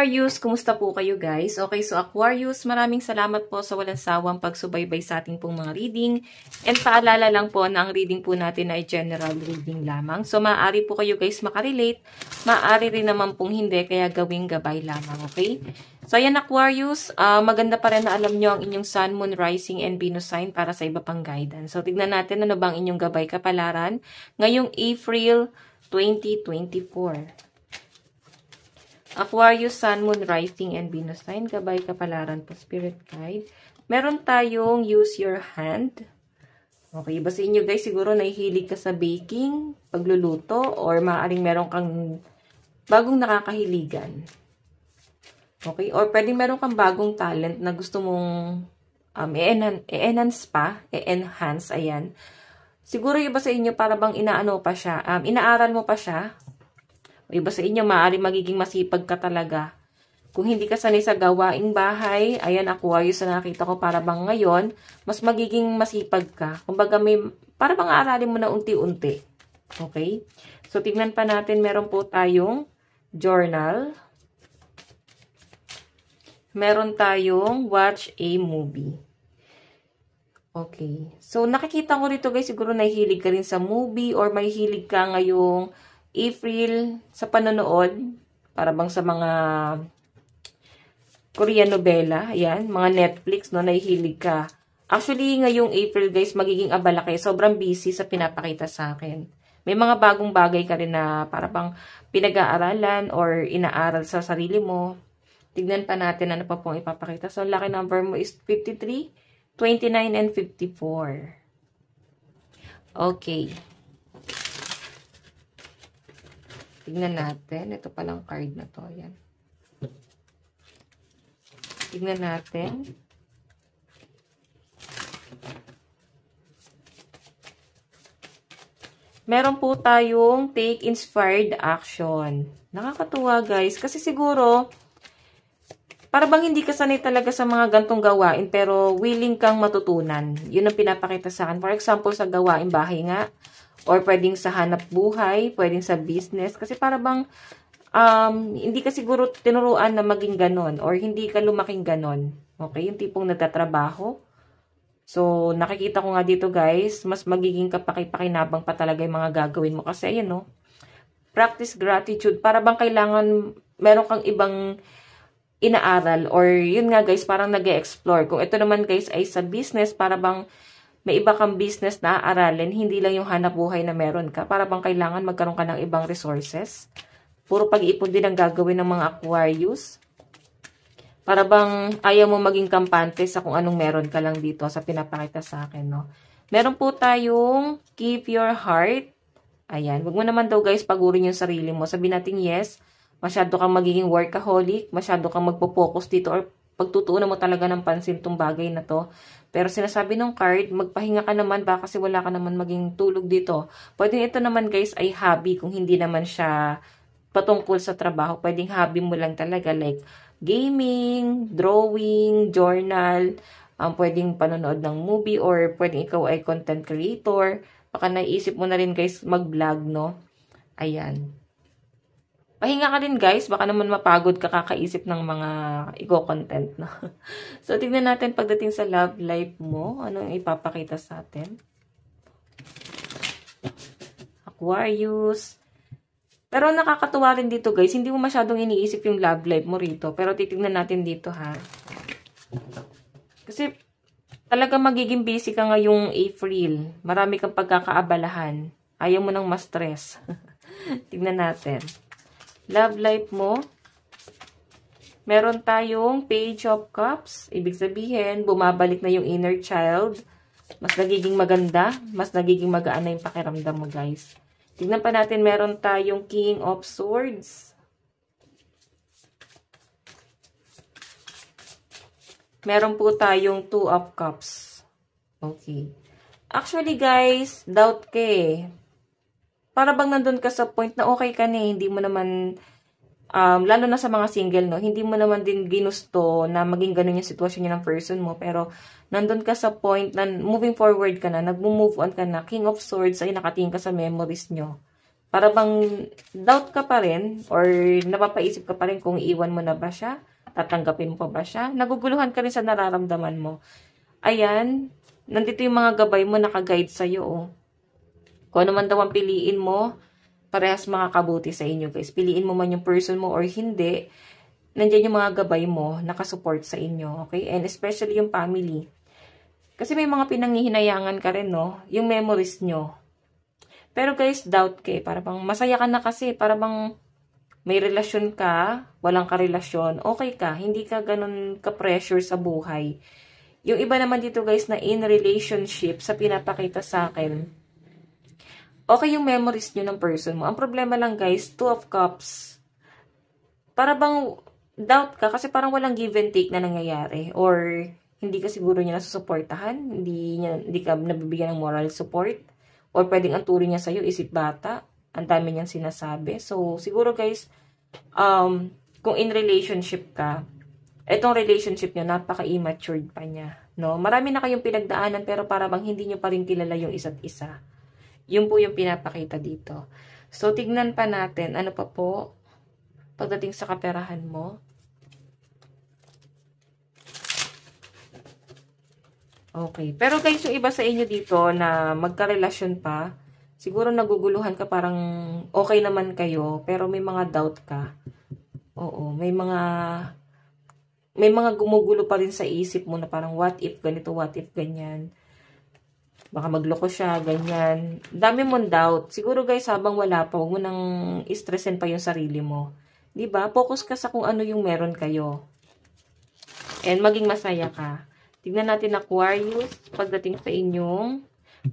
Aquarius, kumusta po kayo guys? Okay, so Aquarius, maraming salamat po sa walang sawang pagsubaybay sa ating pong mga reading. And paalala lang po na ang reading po natin ay general reading lamang. So maaari po kayo guys makarelate, maaari rin naman pong hindi, kaya gawing gabay lamang, okay? So ayan Aquarius, maganda pa rin na alam nyo ang inyong Sun, Moon, Rising, and Venus sign para sa iba pang guidance. So tignan natin ano bang inyong gabay kapalaran ngayong April 2024. Aquarius, Sun, Moon, Rising, and Venus sign. Gabay kapalaran po, Spirit Guide. Meron tayong use your hand. Okay, iba sa inyo guys, siguro nahihilig ka sa baking, pagluluto, or maaaring meron kang bagong nakakahiligan. Okay, or pwedeng meron kang bagong talent na gusto mong i-enhance pa, i-enhance, ayan. Siguro iba sa inyo para bang inaano pa siya, inaaral mo pa siya. O iba sa inyo, maaari magiging masipag ka talaga. Kung hindi ka sanay sa gawaing bahay, ayan Aquarius na nakita ko para bang ngayon, mas magiging masipag ka. Kumbaga para bang aaralin mo na unti-unti. Okay? So, tignan pa natin, meron po tayong journal. Meron tayong watch a movie. Okay. So, nakikita ko rito guys, siguro nahihilig ka rin sa movie or may hilig ka ngayong April sa panonood, para bang sa mga Korean novela, ayan, mga Netflix, no, nahihilig ka. Actually, ngayong April, guys, magiging abala kayo. Sobrang busy sa pinapakita sa akin. May mga bagong bagay ka rin na para bang pinag-aaralan or inaaral sa sarili mo. Tignan pa natin ano pa pong ipapakita. So, lucky number mo is 53, 29, and 54. Okay. Tignan natin. Ito palang card na to. Ayan. Tignan natin. Meron po tayong take inspired action. Nakakatuwa guys. Kasi siguro, para bang hindi ka sanay talaga sa mga gantong gawain pero willing kang matutunan. Yun ang pinapakita sa akin. For example, sa gawain bahay nga. Or pwedeng sa hanap buhay, pwedeng sa business. Kasi para bang, hindi ka siguro tinuruan na maging ganon. Or hindi ka lumaking ganon. Okay? Yung tipong nagtatrabaho. So, nakikita ko nga dito guys, mas magiging kapaki-pakinabang pa talaga yung mga gagawin mo. Kasi ayan no, practice gratitude. Para bang kailangan, meron kang ibang inaaral. Or yun nga guys, parang nag-e-explore. Kung ito naman guys ay sa business, para bang may iba kang business na aaralin, hindi lang yung hanap buhay na meron ka. Para bang kailangan magkaroon ka ng ibang resources. Puro pag-iipon din ang gagawin ng mga Aquarius. Para bang ayaw mo maging kampante sa kung anong meron ka lang dito sa pinapakita sa akin, no? Meron po tayong keep your heart. Ayan, wag mo naman daw guys pagurin yung sarili mo. Sabihin natin yes, masyado kang magiging workaholic, masyado kang magpo-focus dito or pagtutuunan mo talaga ng pansin tong bagay na to. Pero sinasabi ng card, magpahinga ka naman ba kasi wala ka naman maging tulog dito. Pwedeng ito naman guys ay hobby kung hindi naman siya patungkol sa trabaho. Pwedeng hobby mo lang talaga like gaming, drawing, journal, pwedeng panonood ng movie or pwedeng ikaw ay content creator. Baka naisip mo na rin guys mag-vlog, no? Ayan. Pahinga ka rin guys, baka naman mapagod ka kakaisip ng mga i-content, no? So, tignan natin pagdating sa love life mo, anong ipapakita sa atin? Aquarius. Pero nakakatuwa rin dito guys, hindi mo masyadong iniisip yung love life mo rito. Pero titignan natin dito ha. Kasi talaga magiging busy ka ngayong April. Marami kang pagkakaabalahan. Ayaw mo nang ma-stress. Tignan natin. Love life mo, meron tayong Page of Cups. Ibig sabihin, bumabalik na yung inner child. Mas nagiging maganda, mas nagiging magaan na yung pakiramdam mo, guys. Tignan pa natin, meron tayong King of Swords. Meron po tayong Two of Cups. Okay. Actually, guys, doubt ka eh. Para bang nandun ka sa point na okay ka na eh, hindi mo naman, lalo na sa mga single, no, hindi mo naman din ginusto na maging ganun yung sitwasyon niya ng person mo, pero nandun ka sa point na moving forward ka na, nag-move on ka na, King of Swords, ay nakatingin ka sa memories nyo. Para bang doubt ka pa rin or napapaisip ka pa rin kung iiwan mo na ba siya, tatanggapin mo pa ba siya, naguguluhan ka rin sa nararamdaman mo. Ayan, nandito yung mga gabay mo naka-guide sa'yo, oh. Kung ano man daw ang piliin mo, parehas makakabuti sa inyo, guys. Piliin mo man yung person mo or hindi, nandiyan yung mga gabay mo, nakasupport sa inyo, okay? And especially yung family. Kasi may mga pinanghihinayangan ka rin, no? Yung memories nyo. Pero guys, doubt ka eh. Para bang masaya ka na kasi. Para bang may relasyon ka, walang karelasyon, okay ka. Hindi ka ganun ka-pressure sa buhay. Yung iba naman dito guys na in relationship, sa pinapakita sa akin, okay yung memories nyo ng person mo. Ang problema lang guys, 2 of Cups. Para bang doubt ka kasi parang walang give and take na nangyayari. Or hindi ka siguro niya nasusuportahan. Hindi ka nabibigyan ng moral support. Or pwedeng ang turing niya sa'yo, isip bata. Ang dami niyang sinasabi. So, siguro guys, kung in relationship ka, itong relationship niyo, napaka-immatured pa niya. No? Marami na kayong pinagdaanan, pero para bang hindi niyo pa rin kilala yung isa't isa. Yun po yung pinapakita dito. So, tignan pa natin, ano pa po, pagdating sa kaperahan mo. Okay. Pero guys, yung iba sa inyo dito na magkarelasyon pa, siguro naguguluhan ka parang okay naman kayo, pero may mga doubt ka. Oo, may mga gumugulo pa rin sa isip mo na parang what if ganito, what if ganyan. Baka magloko siya, ganyan. Dami mong doubt. Siguro guys, habang wala pa, huwag mo nang stressin pa yung sarili mo. 'Di ba? Focus ka sa kung ano yung meron kayo. And maging masaya ka. Tignan natin Aquarius, pagdating sa inyong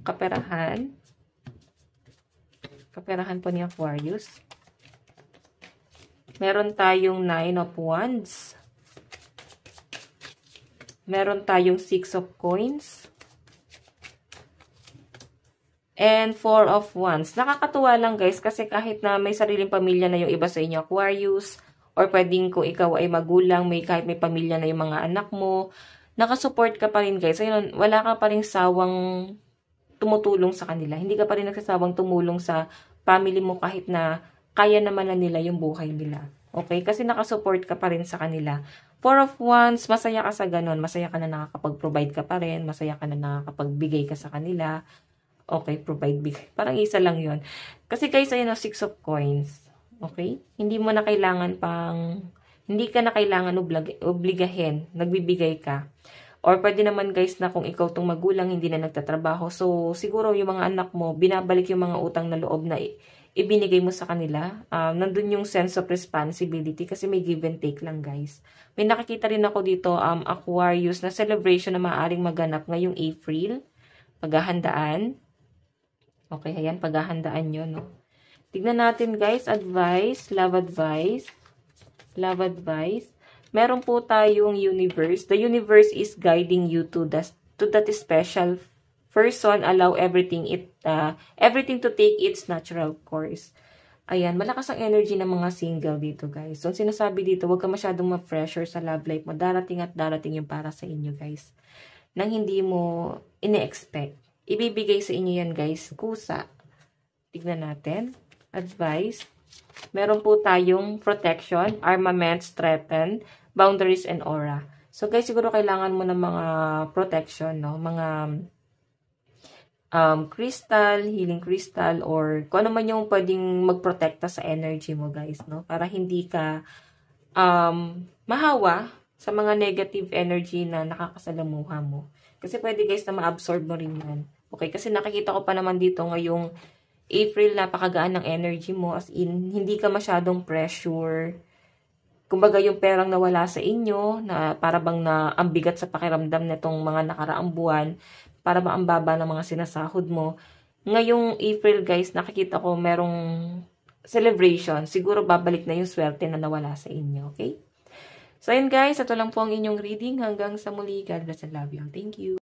kaperahan. Kaperahan po ni Aquarius. Meron tayong 9 of Wands. Meron tayong 6 of Coins. And 4 of Wands. Nakakatuwa lang guys kasi kahit na may sariling pamilya na yung iba sa inyo Aquarius, or pwedeng kung ikaw ay magulang, kahit may pamilya na yung mga anak mo, nakasupport ka pa rin guys. Ayun, wala ka pa rin sawang tumutulong sa kanila. Hindi ka pa rin nagsasawang tumulong sa family mo kahit na kaya naman na nila yung buhay nila. Okay? Kasi nakasupport ka pa rin sa kanila. 4 of Wands, masaya ka sa ganun. Masaya ka na nakakapag-provide ka pa rin. Masaya ka na nakakapagbigay ka sa kanila. Okay, provide, bigay. Parang isa lang yun. Kasi guys, ayun, 6 of Coins. Okay? Hindi mo na kailangan hindi ka na kailangan obligahin. Nagbibigay ka. Or pwede naman guys na kung ikaw tong magulang, hindi na nagtatrabaho. So, siguro yung mga anak mo, binabalik yung mga utang na loob na ibinigay mo sa kanila. Nandun yung sense of responsibility kasi may give and take lang guys. May nakikita rin ako dito, Aquarius, na celebration na maaaring maganap ngayong April. Paghahandaan. Okay, ayan, paghahandaan nyo, no? Tignan natin guys, advice, love advice. Love advice. Meron po tayong universe. The universe is guiding you to that special person. Allow everything to take its natural course. Ayan, malakas ang energy ng mga single dito, guys. So, sinasabi dito, huwag ka masyadong ma-pressure sa love life mo. Darating at darating yung para sa inyo, guys. Nang hindi mo ine-expect. Ibibigay sa inyo yan, guys. Kusa. Tignan natin. Advice. Meron po tayong protection, armaments, threaten, boundaries, and aura. So, guys, siguro kailangan mo ng mga protection, no? Mga crystal, healing crystal, or kung ano man yung pwedeng magprotekta sa energy mo, guys, no? Para hindi ka mahawa sa mga negative energy na nakakasalamuha mo. Kasi pwede, guys, na ma-absorb mo rin yan. Okay? Kasi nakikita ko pa naman dito ngayong April, napakagaan ng energy mo. As in, hindi ka masyadong pressure. Kumbaga, yung perang nawala sa inyo, na para bang ang bigat sa pakiramdam nitong mga nakaraang buwan, para bang ang baba ng mga sinasahod mo. Ngayong April, guys, nakikita ko merong celebration. Siguro babalik na yung swerte na nawala sa inyo, okay? So, ayun guys, ito lang po ang inyong reading. Hanggang sa muli. God bless and love you. Thank you.